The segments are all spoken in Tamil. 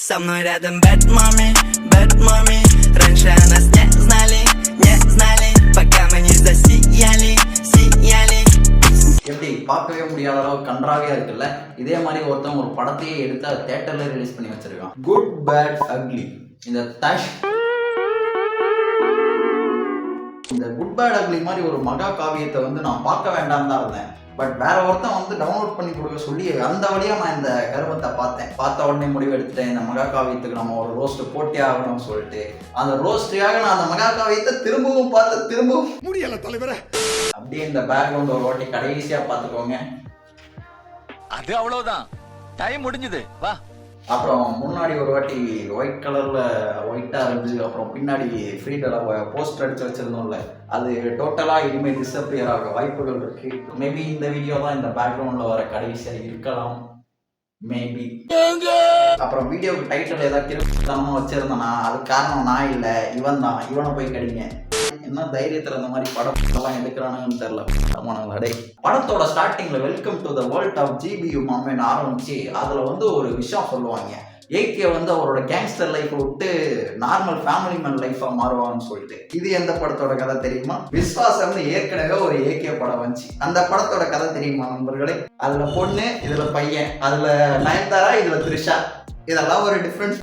Со мной рядом bad mommy. Раньше о нас не знали, пока мы не засияли. எப்படி பார்க்கவே முடியாத அளவு கன்றாவியா இருக்குல்ல. இதே மாதிரி ஒருத்தன் ஒரு படத்தையே எடுத்து அதை தியேட்டர்ல ரிலீஸ் பண்ணி வச்சிருக்கான். Good bad ugly. இந்த குட் பேட் அக்லி மாதிரி ஒரு மகா காவியத்தை வந்து நான் பார்க்க வேண்டாம் தான் இருந்தேன். பட் வேற ஒருத்தன் வந்து டவுன்லோட் பண்ணி கொடுக்க சொல்லி அந்த வழியா நான் இந்த கருமத்தை பார்த்த உடனே முடிவு எடுத்துட்டேன். இந்த மகா காவியத்துக்கு நம்ம ஒரு ரோஸ்ட் போட்டே ஆகணும்னு சொல்லிட்டு அந்த ரோஸ்டுக்காக நான் அந்த மகா காவியத்தை திரும்பவும் முடியல தலைவரே. அப்படியே இந்த பேக்ரவுண்ட் ஒரு வாட்டி கடைசியா பார்த்துக்கோங்க. அது அவ்வளவுதான், டைம் முடிஞ்சது, வா. அப்புறம் முன்னாடி ஒரு வாட்டி ஒயிட் கலர்ல ஒயிட்டா இருந்து அப்புறம் பின்னாடி ஃப்ரீடல போஸ்டர் அடிச்சு வச்சிருந்தோம்ல, அது டோட்டலா இனிமேல் டிஸப்பியர் ஆக வாய்ப்புகள் இருக்கு. மேபி இந்த வீடியோ தான் இந்த பேக்ரவுண்ட்ல வர கடைசியா இருக்கலாம். மேபி அப்புறம் வீடியோக்கு டைட்டில் ஏதாவது கிறுக்குத்தனமா வச்சிருந்தேன்னா அது காரணம் நான் இல்லை, இவனை போய் கடிங்க. என்ன தைரியத்துல இந்த மாதிரி படம் எல்லாம் எடுக்கிறானுங்கன்னு தெரியல. படத்தோட ஸ்டார்டிங்ல welcome to the world of GBU மாமேன்னு ஆரம்பிச்சு அதுல வந்து ஒரு விஷயம் சொல்லுவாங்க. ஏகே வந்து அவரோட கேங்ஸ்டர் லைஃப் விட்டு நார்மல் ஃபேமிலி மேன் லைஃபா மாறுவான்னு சொல்லிட்டு. இது எந்த படத்தோட கதை தெரியுமா? விஸ்வாசம்னு ஏற்கனவே ஒரு ஏகே படம் வந்துச்சு. அந்த படத்தோட கதை தெரியுமா நண்பர்களே? அதுல பொண்ணு, இதுல பையன், அதுல நயன்தாரா, இதுல த்ரிஷா. இதெல்லாம் ஒரு டிஃப்ரென்ஸ்.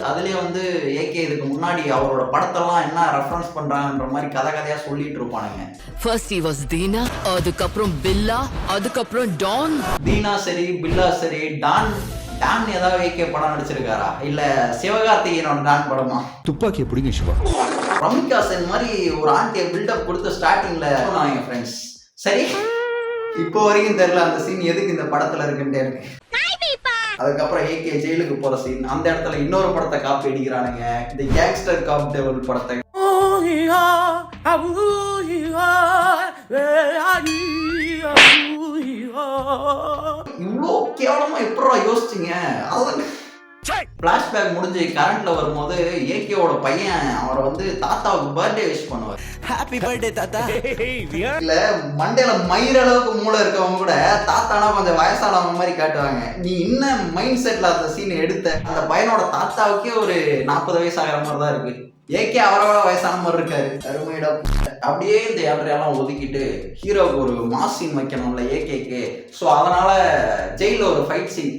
அதுலயே வந்து ஏகே இதுக்கு முன்னாடி அவரோட படத்தெல்லாம் என்ன ரெஃபரன்ஸ் பண்றாங்கன்ற மாதிரி கதையா சொல்லிட்டு இருப்பானுங்க. ஃபர்ஸ்ட் ஹி வாஸ் தீனா, அதுக்கப்புறம் பில்லா, அதுக்கப்புறம் டான். தீனா சரி, பில்லா சரி, டான் ஏதாவது ஏகே படம் நடிச்சிருக்காரா? இல்ல சிவகார்த்திகேயனோட டான் படமா? துப்பாக்கியை பிடிங்க சிவா. ரமிகா சென் மாதிரி ஒரு ஆண்டியை பில்டப் கொடுத்து ஸ்டார்டிங்ல என் ஃப்ரெண்ட்ஸ். சரி, இப்போ வரைக்கும் தெரியல அந்த சீன் எதுக்கு இந்த படத்துல இருக்குன்ட்டு இருக்கு. அதுக்கப்புறம் ஏகே ஜெயிலுக்கு போற சீன், அந்த இடத்துல இன்னொரு படத்தை காப்பி அடிக்கிறானுங்க. இந்த கேங்ஸ்டர் காப் டெவல் படத்தை. இவ்வளோ கேவலமா எப்படா யோசிச்சிங்க? பிளாஷ்பேக் முடிஞ்சு கரண்ட்ல வரும்போது ஏகேவோட பையன் அவரை வந்து தாத்தாவுக்கு பர்த்டே விஷ் பண்ணுவார். ஹாப்பி பர்த்டே தாத்தா. இல்ல மண்டையில மயிர் அளவுக்கு மூளை இருக்கவங்க கூட தாத்தானா கொஞ்சம் வயசானவங்க மாதிரி காட்டுவாங்க. நீ இன்னும் மைண்ட் செட்ல அந்த சீன் எடுத்த அந்த பையனோட தாத்தாவுக்கே ஒரு 40 வயசு ஆகிற மாதிரி தான் இருக்கு. ஏகே அவரோட வயசான மாதிரி இருக்காரு. அருமையிட அப்படியே இந்த யாத்திரையெல்லாம் ஒதுக்கிட்டு ஹீரோவுக்கு ஒரு மாஸ் சீன் வைக்கணும்ல ஏகேக்கு. ஸோ அதனால ஜெயில ஒரு ஃபைட் சீன்.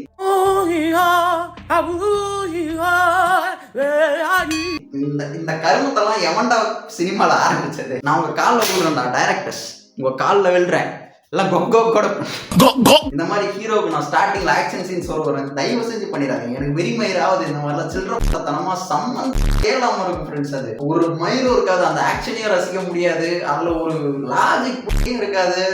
இந்த கருமத்தெல்லாம் எவன்டா சினிமால ஆரம்பிச்சது? நான் உங்க காலில் விழுறேன்டா டைரக்டர்ஸ், உங்க காலில் விழுறேன். எல்லாம் இந்த மாதிரி ஹீரோக்கு நான் ஸ்டார்டிங்ல ஆக்ஷன் சீன்ஸ் சொல்றேன், தயவு செஞ்சு பண்ணிடாதீங்க. எனக்கு வெறிமயிராவது இந்த மாதிரிலாம் சில்லறத்தனமா சம்மந்தம் கேளாம இருக்கும் ஃப்ரெண்ட்ஸ். அது ஒரு மயிரும் இருக்காது, அந்த ஆக்ஷனையும் ரசிக்க முடியாது, அதுல ஒரு லாஜிக் இருக்காது.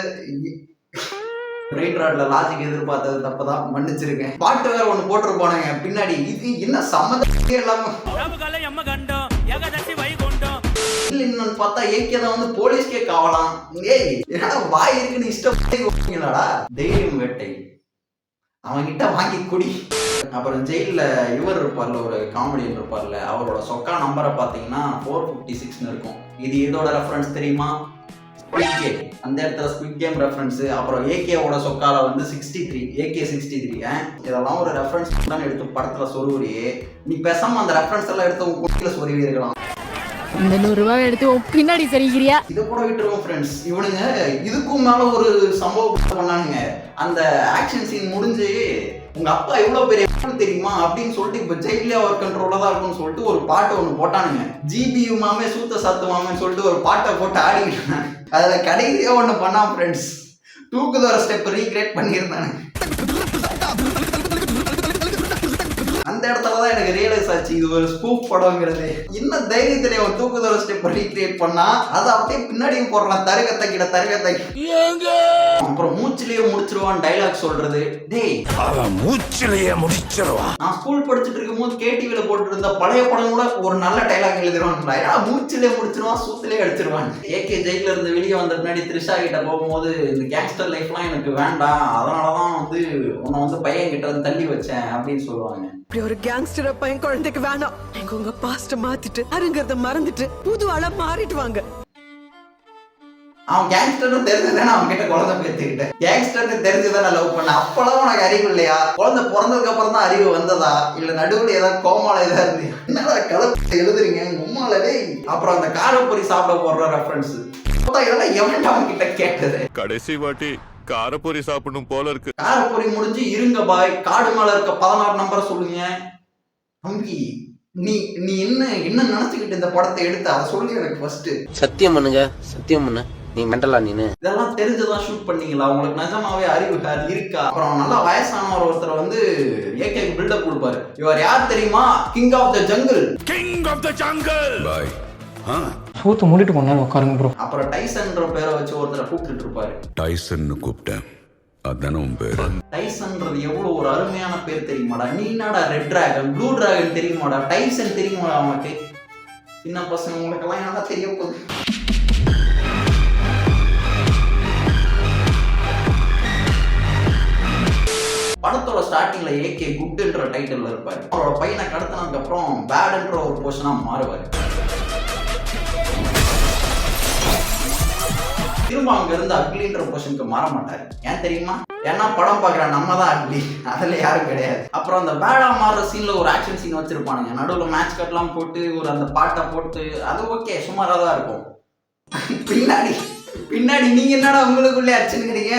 பிரெயின் ராட்ல லாஜிக் எதிர்பார்த்தது தப்பதான், மன்னிச்சிருக்கேன். பாட்டு வேற ஒண்ணு போட்டிருப்பானுங்க பின்னாடி, இது என்ன சம்மந்தமே இல்லாம என்னன்னு பார்த்தா ஏகே தான் வந்து போலீஸ்கே காவலாம். ஏய் என்னடா வாய் இருக்குன்னு இஷ்டப்பட்டீங்களாடா? தைரியம் வேட்டை அவன் கிட்ட வாங்கி குடி. அப்புறம் ஜெயில இவர் இருப்பார்ல, ஒரு காமெடியன் இருப்பார்ல, அவரோட சொக்கா நம்பரை பார்த்தீங்கன்னா 456 இருக்கும். இது இதோட ரெஃபரன்ஸ் தெரியுமா? Squid game. அந்த இடத்துல ஸ்குவிட் கேம் ரெஃபரன்ஸ். அப்புறம் ஏகேவோட சொக்கால வந்து 63, AK-63. இதெல்லாம் ஒரு ரெஃபரன்ஸ் தான் எடுத்து படத்துல சொல்லுறியே. நீ பேசாம அந்த ரெஃபரன்ஸ் எல்லாம் எடுத்து உங்க குட்டியில சொல்லுவீ இருக்கலாம். இந்த 100 ரூபாய் எடுத்து பின்னாடி சரிக்கிறியா? இதை கூட விட்டுருவோம் ஃப்ரெண்ட்ஸ். இவனுங்க இதுக்கும் மேல ஒரு சம்பவம் பண்ணானுங்க. அந்த ஆக்ஷன் சீன் முடிஞ்சு உங்க அப்பா எவ்வளவு பெரிய தெரியுமா அப்படின்னு சொல்லிட்டு இப்ப ஜெயிலே அவர் கண்ட்ரோல தான் இருக்கும்னு சொல்லிட்டு ஒரு பாட்டை ஒண்ணு போட்டானுங்க. ஜிபியு மாமே சூத்த சாத்துவாங்கன்னு சொல்லிட்டு ஒரு பாட்டை போட்டு ஆடிக்கிட்டாங்க. அதுல கடைசியா ஒண்ணு பண்ணா ஃப்ரெண்ட்ஸ், தூக்குதோர ஸ்டெப் ரீக்ரியேட் பண்ணியிருந்தானுங்க. அந்த இடத்துலதான் எனக்கு ரியலைஸ் ஆச்சு இது ஒரு ஸ்கூப் படம்ங்கிறது. இன்னும் தைரியத்திலே ஒரு தூக்குதோர ஸ்டெப் ரீக்ரியேட் பண்ணா அதை அப்படியே பின்னாடியும் போடுறான். தருகத்தை அப்புறம் மூச்சிலேயே முடிச்சிருவான் டைலாக் சொல்றது. டேய் மூச்சிலேயே முடிச்சிருவான். நான் ஸ்கூல் படிச்சுட்டு இருக்கும் போது கேடிவில போட்டு இருந்த பழைய படம் கூட ஒரு நல்ல டைலாக் எழுதிடுவான். மூச்சிலே முடிச்சிருவான், சூத்திலே அடிச்சிருவான். ஏகே ஜெயில இருந்து வெளியே வந்த பின்னாடி த்ரிஷா கிட்ட போகும்போது இந்த கேங்ஸ்டர் லைஃப்லாம் எனக்கு வேண்டாம், அதனாலதான் வந்து உன்னை வந்து பையன் கிட்ட வந்து தள்ளி வச்சேன் அப்படின்னு சொல்லுவாங்க. ஒரு கேங்ஸ்டர் பையன் குழந்தைக்கு வேணாம், உங்க பாஸ்ட மாத்திட்டு அருங்கிறத மறந்துட்டு புது ஆளா மாறிட்டு வாங்க. அவன் கேங்ஸ்டர்னு தெரிஞ்சுதானே அவன் கிட்ட குழந்தை பேத்துக்கிட்டேன். கேங்ஸ்டர்னு தெரிஞ்சுதானே லவ் பண்ண. அப்பெல்லாம் உனக்கு அறிவு இல்லையா? குழந்தை பிறந்ததுக்கு அப்புறம் தான் அறிவு வந்ததா? இல்ல நடுவில் ஏதாவது கோமால ஏதாவது இருந்தியா? என்னடா கதை எழுதுறீங்க உம்மாலே. அப்புறம் அந்த காரப்பொரி சாப்பிட போடுற ரெஃபரன்ஸ் இதெல்லாம் எவன்டா அவன் கிட்ட கேட்டது? கடைசி வாட்டி காரப்பொரி சாப்பிடணும் போல இருக்கு. காரப்பொரி முடிஞ்சு இருங்க பாய், காடு மேல இருக்க 16 நம்பரை சொல்லுங்க. தம்பி நீ நீ என்ன நினைச்சுக்கிட்டு இந்த படத்தை எடுத்த அதை சொல்லி எனக்கு ஃபர்ஸ்ட். சத்தியம் பண்ணுங்க, சத்தியம் பண்ணு. நீ மெண்டலா நீனு? இதெல்லாம் தெரிஞ்சுதான் ஷூட் பண்ணீங்களா? உங்களுக்கு நிஜமாவே அறிவு இருக்கா? அப்புறம் நல்லா வயசானவர் ஒருத்தர் வந்து ஏகே பில்டப் கொடுப்பாரு. இவர் யார் தெரியுமா? King of the jungle. King of the jungle boy. சூத்து மூடிட்டு கொஞ்ச நேரம் உட்காருங்க ப்ரோ. அப்புறம் டைசன்ற பேரை வச்சு ஒருத்தரை கூப்பிட்டு இருப்பாரு. டைசன்னு கூப்பிட்டேன், அதான உன் பேரு. டைசன்றது எவ்வளவு ஒரு அருமையான பேர் தெரியுமாடா? நீ என்னடா ரெட் டிராகன் ப்ளூ டிராகன் தெரியுமாடா? டைசன் தெரியுமாடா அவனுக்கு? சின்ன பசங்க உங்களுக்கெல்லாம் என்னடா தெரிய போகுது? படத்தோட ஸ்டார்டிங்ல ஏகே குட்ன்ற டைட்டில் இருப்பாரு. அவரோட பையனை கடத்தினதுக்கு அப்புறம் பேட்ன்ற ஒரு போர்ஷனா மாறுவாரு. திரும்ப அங்க இருந்து அக்லின்ற போர்ஷனுக்கு மாற மாட்டாரு. ஏன் தெரியுமா? ஏன்னா படம் பாக்குற நம்ம தான் அக்லி, அதுல யாரும் கிடையாது. அப்புறம் அந்த பேடா மாறுற சீன்ல ஒரு ஆக்ஷன் சீன் வச்சிருப்பானுங்க. நடுவுல மேட்ச் கட்லாம் போட்டு ஒரு அந்த பாட்டை போட்டு அது ஓகே, சுமாரா தான் இருக்கும். பின்னாடி நீங்க என்னடா உங்களுக்குள்ளே அடிச்சுக்கிறீங்க?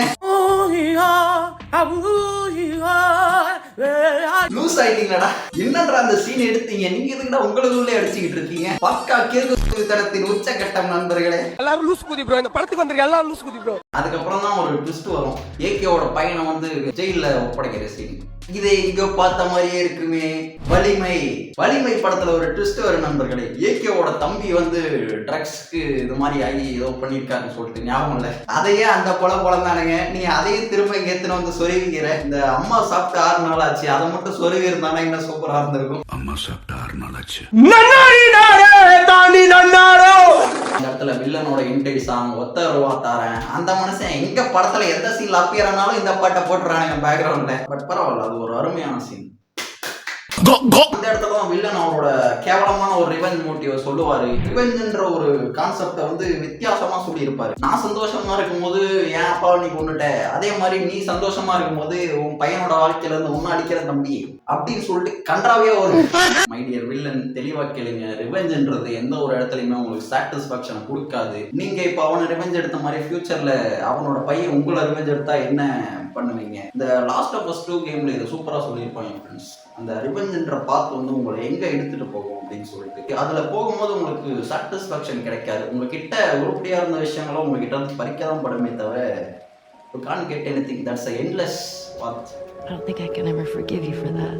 லூஸ் ஆயிட்டீங்களா? என்னடா அந்த சீன் எடுத்தீங்க? நீங்க எதுக்குடா உங்களுக்குள்ளே அடிச்சுக்கிட்டு இருக்கீங்க? பக்கா கேர்குத்தனத்தின் உச்சகட்டம் நண்பர்களே. எல்லாரும் லூஸ் குதி ப்ரோ. இந்த படத்துக்கு வந்திருக்க எல்லாரும் லூஸ் குதி ப்ரோ. அதுக்கப்புறம் தான் ஒரு ட்விஸ்ட் வரும். ஏகேவோட பையனை வந்து ஜெயில ஒப்படைக்கிற சீன். இதை இங்க பார்த்த மாதிரியே இருக்குமே. வலிமை படத்துல ஒரு ட்விஸ்ட் வரும் நண்பர்களே. ஏகேவோட தம்பி வந்து ட்ரக்ஸ்க்கு இது மாதிரி ஆகி ஏதோ பண்ணிருக்காருன்னு சொல்லிட்டு ஞாபகம் இல்ல. அதையே அந்த குழந்தானுங்க. நீ அதையும் திரும்ப இங்க எத்தனை வந்து சொருவிக்கிற. இந்த அம்மா சாப்பிட்டு 6 நாள் ஆச்சு, அதை மட்டும் சொருவி இருந்தானா இன்னும் சூப்பரா இருந்திருக்கும். அம்மா சாப்பிட்டு 6 நாள் ஆச்சு. இந்த இடத்துல வில்லனோட இன்டெடி சாங் ஒத்த ரூபா தாரேன். அந்த மனுஷன் எங்க படத்துல எந்த சீன்ல அப்பியர் ஆனாலும் இந்த பாட்டை போட்டுறானுங்க பேக்ரவுண்ட்ல. பட் பரவாயில்ல, அது ஒரு அருமையான சீன். அந்த இடத்துல வில்லன் அவரோட கேவலமான ஒரு ரிவெஞ்ச் மோட்டிவ் சொல்லுவாரு. ரிவெஞ்ச்ன்ற ஒரு கான்செப்டை வந்து வித்தியாசமா சொல்லி இருப்பாரு. நான் சந்தோஷமா இருக்கும்போது என் அப்பாவை நீ கொண்டுட்ட, அதே மாதிரி நீ சந்தோஷமா இருக்கும்போது உன் பையனோட வாழ்க்கையில இருந்து ஒன்னு அடிக்கிற தம்பி அப்படின்னு சொல்லிட்டு கன்றாவே ஒரு மை டியர் வில்லன் தெளிவா கேளுங்க. ரிவெஞ்ச்ன்றது எந்த ஒரு இடத்துலயுமே உங்களுக்கு சாட்டிஸ்பாக்சன் கொடுக்காது. நீங்க இப்ப அவனை ரிவெஞ்ச் எடுத்த மாதிரி ஃபியூச்சர்ல அவனோட பையன் உங்களை ரிவெஞ்ச் எடுத்தா என்ன பண்ணுவீங்க? இந்த லாஸ்ட் ஆஃப் அஸ் 2 கேம்ல இதை சூப்பரா சொல்லியிருப்பாங்க ஃப்ரெண்ட்ஸ். அந்த ரிவெஞ்ச்ன்ற பாத் வந்து உங்களை எங்க எடுத்துட்டு போகும் அப்படின்னு சொல்லிட்டு அதுல போகும்போது உங்களுக்கு சாட்டிஸ்பாக்சன் கிடைக்காது. உங்ககிட்ட உருப்படியா இருந்த விஷயங்களும் உங்ககிட்ட வந்து பறிக்கதான் படுமே தவிர you can't get anything. That's an endless path. I don't think I can ever forgive you for that.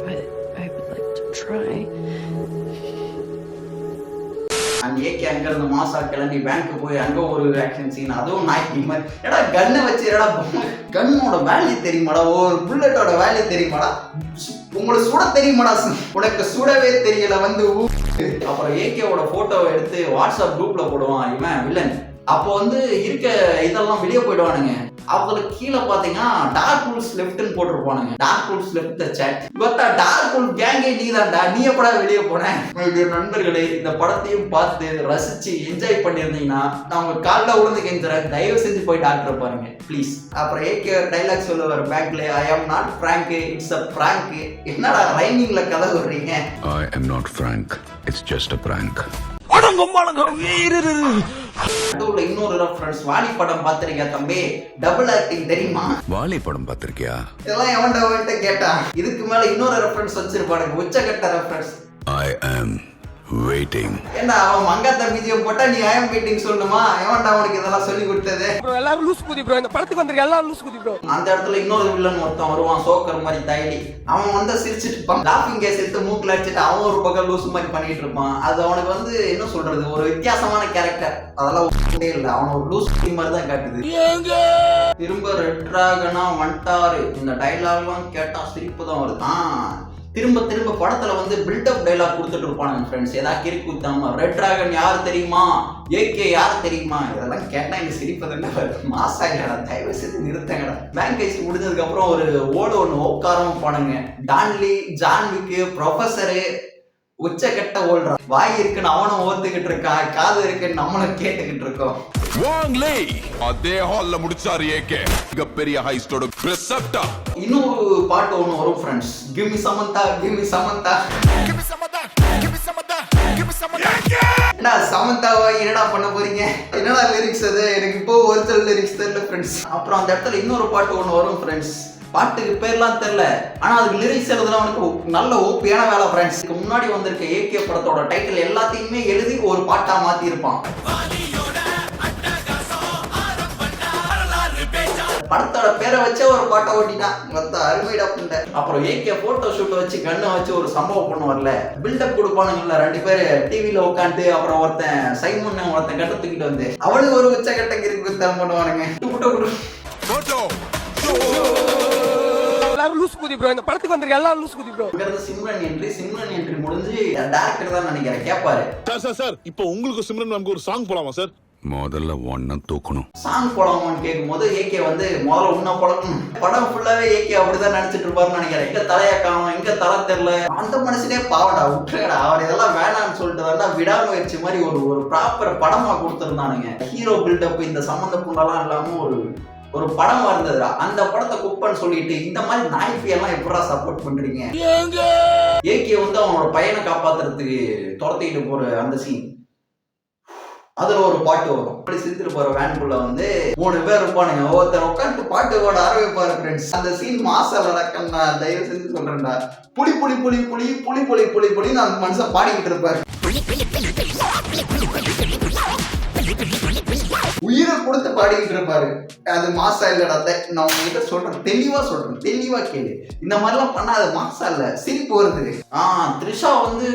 But I would like to try. And AK அங்க இருந்து மாசா கிளம்பி பேங்க் போய் அங்க ஒரு ஆக்ஷன் சீன். அதுவும் நாய்க்கு மாதிரி ஏடா கன்னை வச்சு ஏடா கன்னோட வேல்யூ தெரியுமாடா? ஒரு புல்லட்டோட வேல்யூ தெரியுமாடா? உங்களுக்கு சுட தெரியுமாடா? உனக்கு சுடவே தெரியல வந்து. அப்புறம் ஏகேவோட போட்டோவை எடுத்து வாட்ஸ்அப் குரூப்ல போடுவான் இவன் வில்லன். அப்போ வந்து இருக்க இதெல்லாம் வெளியே போயிடுவானுங்க. அவங்களுக்கு கீழே பாத்தீங்கன்னா டார்க் ரூல்ஸ் லெஃப்ட்னு போட்டிருப்பானுங்க. Dark rules left chat. But dark rule கேங்கே நீ தான்டா, நீ எப்படா வெளியே போனேன்? நண்பர்களே, இந்த படத்தையும் பார்த்து ரசிச்சு என்ஜாய் பண்ணியிருந்தீங்கன்னா நான் உங்க காலில் விழுந்து கெஞ்சுறேன், தயவு செஞ்சு போய் டாக்டர் பாருங்க ப்ளீஸ். அப்புறம் ஏகே டைலாக் சொல்லுவார் பேங்க்ல, I am not prank, it's a prank. என்னடா ரைமிங்ல கதை விடுறீங்க? I am not Frank, it's just a prank. இன்னொரு ரெஃபரன்ஸ், வாலி படம் பார்த்திருக்கியா தம்பி? டபுள் ஆக்டிங் தெரியுமா? வாலி படம் பார்த்திருக்கியா? இதெல்லாம் எவன்டா கேட்டா? இதுக்கு மேல இன்னொரு ரெஃபரன்ஸ் வச்சிருப்பானுங்க, உச்சகட்ட ரெஃபரன்ஸ். I am waiting. என்ன அவன் மங்காத்தா பிஜிஎம் போட்டா நீ ஐ அம் வெயிட்டிங் சொல்லணுமா? எவன்டா அவனுக்கு இதெல்லாம் சொல்லி கொடுத்தது? ப்ரோ எல்லாரும் லூஸ் குதி ப்ரோ. இந்த படத்துக்கு வந்திருக்க எல்லாரும் லூஸ் குதி ப்ரோ. அந்த இடத்துல இன்னொரு வில்லன் ஒருத்தன் வருவான், சோக்கர் மாதிரி தைலி. அவன் வந்து சிரிச்சிட்டு இருப்பான், லாஃபிங் கேஸ் எடுத்து மூக்கில் அடிச்சுட்டு அவன் ஒரு பக்கம் லூஸ் மாதிரி பண்ணிட்டு இருப்பான். அது அவனுக்கு வந்து என்ன சொல்றது, ஒரு வித்தியாசமான கேரக்டர். அதெல்லாம் ஒன்றே இல்லை, அவன் ஒரு லூஸ் மாதிரி தான் காட்டுது. திரும்ப ரெட் டிராகனா வந்துட்டாரு. இந்த டைலாக்லாம் கேட்டா சிரிப்பு தான் வருதான். திரும்ப திரும்ப படத்துல வந்து பில்டப் டைலாக் கொடுத்துட்டு இருப்பானுங்க ஃப்ரெண்ட்ஸ். ஏதாவது கிறுக்கு ஊத்தாம ரெட் டிராகன் யார் தெரியுமா, ஏகே யார் தெரியுமா, இதெல்லாம் கேட்டா எங்க சிரிப்பதுன்னா மாசா இல்லடா, தயவு செய்து நிறுத்தங்கடா. பேங்க் ஐஸ் முடிஞ்சதுக்கு அப்புறம் ஒரு ஓடு ஒன்று உட்காரவும் போனாங்க. டான்லி, ஜான்விக்கு, ப்ரொஃபஸரு, உச்சக்கட்ட ஓடுறான். வாய் இருக்குன்னு அவனும் ஓத்துக்கிட்டு இருக்கான், காது இருக்குன்னு நம்மளும் கேட்டுக்கிட்டு இருக்கோம். அதே ஹால்ல முடிச்சாரு ஏகே. மிகப்பெரிய ஹைஸ்டோட ரிசப்டா. இன்னொரு பாட்டு ஒண்ணு வரும் friends. Give me Samantha, give me Samantha. என்ன சமந்தாவா என்னடா பண்ண போறீங்க? என்னடா லிரிக்ஸ் அது? எனக்கு இப்போ ஒரிஜினல் லிரிக்ஸ் தெரியல ஃப்ரெண்ட்ஸ். அப்புறம் அந்த இடத்துல இன்னொரு பாட்டு ஒண்ணு வரும் ஃப்ரெண்ட்ஸ். பாட்டுக்கு பேர்லாம் தெரியல, ஆனா அதுக்கு லிரிக்ஸ் எழுதுனா அவனுக்கு நல்ல ஓப்பியான வேலை ஃப்ரெண்ட்ஸ். முன்னாடி வந்திருக்க ஏகே படத்தோட டைட்டில் எல்லாத்தையுமே எழுதி ஒரு பாட்டா மாத்தி இருப்பான். படத்தோட பேரை வச்சே ஒரு பாட்டை ஓட்டிட்டான். மொத்த அருமைடா புண்டை. அப்புறம் ஏகே போட்டோ ஷூட் வச்சு கண்ணை வச்சு ஒரு சம்பவம் பண்ண வரல, பில்டப் கொடுப்பானுங்கல்ல 2 பேரு டிவில உட்காந்து. அப்புறம் ஒருத்தன் சைமன் ஒருத்தன் கட்ட தூக்கிட்டு வந்து அவனுக்கு ஒரு உச்சக்கட்ட கிரிக்கு பண்ணுவானுங்க. எல்லாரும் லூஸ் குதி ப்ரோ, இந்த படத்துக்கு வந்திருக்க எல்லாரும் லூஸ் குதி ப்ரோ. சிம்ரன் என்ட்ரி முடிஞ்சு டைரக்டர் தான் நினைக்கிறேன் கேட்பாரு, சார் இப்போ உங்களுக்கு சிம்ரன் மேம்க்கு ஒரு சாங் போலாமா சார்? முதல்ல ஒன்ன தூக்கணும். சாங் போலாமான்னு கேட்கும் போது ஏகே வந்து முதல்ல உன்ன பழக்கணும். படம் ஃபுல்லாவே ஏகே அப்படிதான் நினைச்சிட்டு இருப்பாருன்னு நினைக்கிறேன். எங்க தலைய காணும், எங்க தலை தெரியல. அந்த மனுஷனே பாவடா, விட்டுறடா, அவர் இதெல்லாம் வேணான்னு சொல்லிட்டு தான் விடாமுயற்சி மாதிரி ஒரு ப்ராப்பர் படமா கொடுத்துருந்தானுங்க. ஹீரோ பில்டப் இந்த சம்மந்த புள்ளெல்லாம் இல்லாம ஒரு படம் இருந்ததுடா. அந்த படத்தை குப்பன்னு சொல்லிட்டு இந்த மாதிரி நாய்ப்பியெல்லாம் எப்படா சப்போர்ட் பண்றீங்க? ஏகே வந்து அவனோட பையனை காப்பாத்துறதுக்கு துரத்திட்டு போற அந்த சீன், அதுல ஒரு பாட்டு வரும். அப்படி சிரித்துட்டு போற வேனுக்குள்ள வந்து 3 பேர் இருப்பானுங்க. ஒருத்தர் உட்காந்து பாட்டு ஓட ஆரம்பிப்பாரு ஃப்ரெண்ட்ஸ். அந்த சீன் மாசம் நடக்கா, தயவு செஞ்சு சொல்றேன்டா. புளி புளி புளி புளி புளி புளி புளி புளின்னு அந்த மனுஷன் பாடிக்கிட்டு இருப்பாரு. உயிரை கொடுத்து பாடிக்கிட்டு இருப்பாரு. அது மாசா இல்லடா. நான் உங்ககிட்ட சொல்றேன், தெளிவா கேளு. இந்த மாதிரிலாம் பண்ணா அது மாசா இல்ல, சிரிப்பு வருது. த்ரிஷா வந்து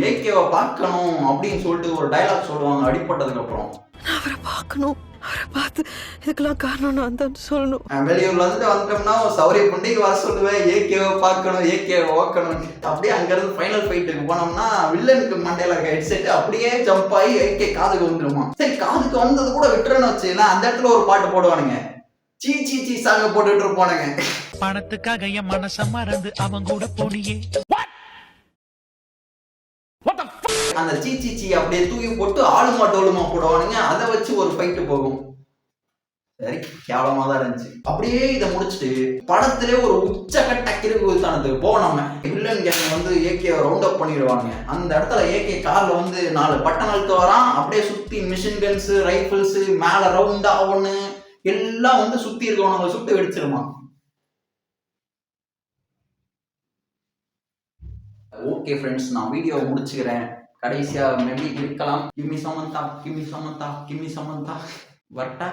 ஏகேவை பார்க்கணும் அப்படின்னு சொல்லிட்டு ஒரு டைலாக் சொல்லுவாங்க அடிப்பட்டதுக்கு அப்புறம். அவரை பார்க்கணும், அவரை பார்த்து இதுக்கெல்லாம் காரணம் நான் தான் சொல்லணும். வெளியூர்ல வந்துட்டோம்னா சௌரிய பண்டிகை வர சொல்லுவேன், ஏகேவை பார்க்கணும், ஏகேவை ஓக்கணும். அப்படியே அங்க இருந்து ஃபைனல் ஃபைட்டுக்கு போனோம்னா வில்லனுக்கு மண்டையில ஹெட்செட் அப்படியே ஜம்ப் ஆகி ஏகே காதுக்கு வந்துருமா. சரி, காதுக்கு வந்தது கூட விட்டுறன்னு வச்சுன்னா அந்த இடத்துல ஒரு பாட்டு போடுவானுங்க. சீ சீ சீ சாங்க போட்டுட்டு இருப்பானுங்க. பணத்துக்காக என் மனச மறந்து அவன் கூட போனியே. அந்த சீ சீ சீ அப்படியே தூக்கி போட்டு ஆளுமா டோலுமா போடுவானுங்க. அதை வச்சு ஒரு ஃபைட்டு போகும். சரி, கேவலமா தான் இருந்துச்சு. அப்படியே இதை முடிச்சுட்டு படத்திலே ஒரு உச்சக்கட்ட கிறுக்குத்தானதுக்கு போவோம். நம்ம வில்லன் கேங் வந்து ஏகே ரவுண்ட் அப் பண்ணிடுவாங்க. அந்த இடத்துல ஏகே கார்ல வந்து 4 பட்டன் அழுத்து வரான். அப்படியே சுத்தி மிஷின் கன்ஸ், ரைபிள்ஸ், மேல ரவுண்டா ஒண்ணு எல்லாம் வந்து சுத்தி இருக்கவங்க சுட்டு வெடிச்சிருமா. ஓகே ஃப்ரெண்ட்ஸ், நான் வீடியோவை முடிச்சுக்கிறேன். கடைசியா மேபி இருக்கலாம். கிம்மி சமந்தா வரட்டா.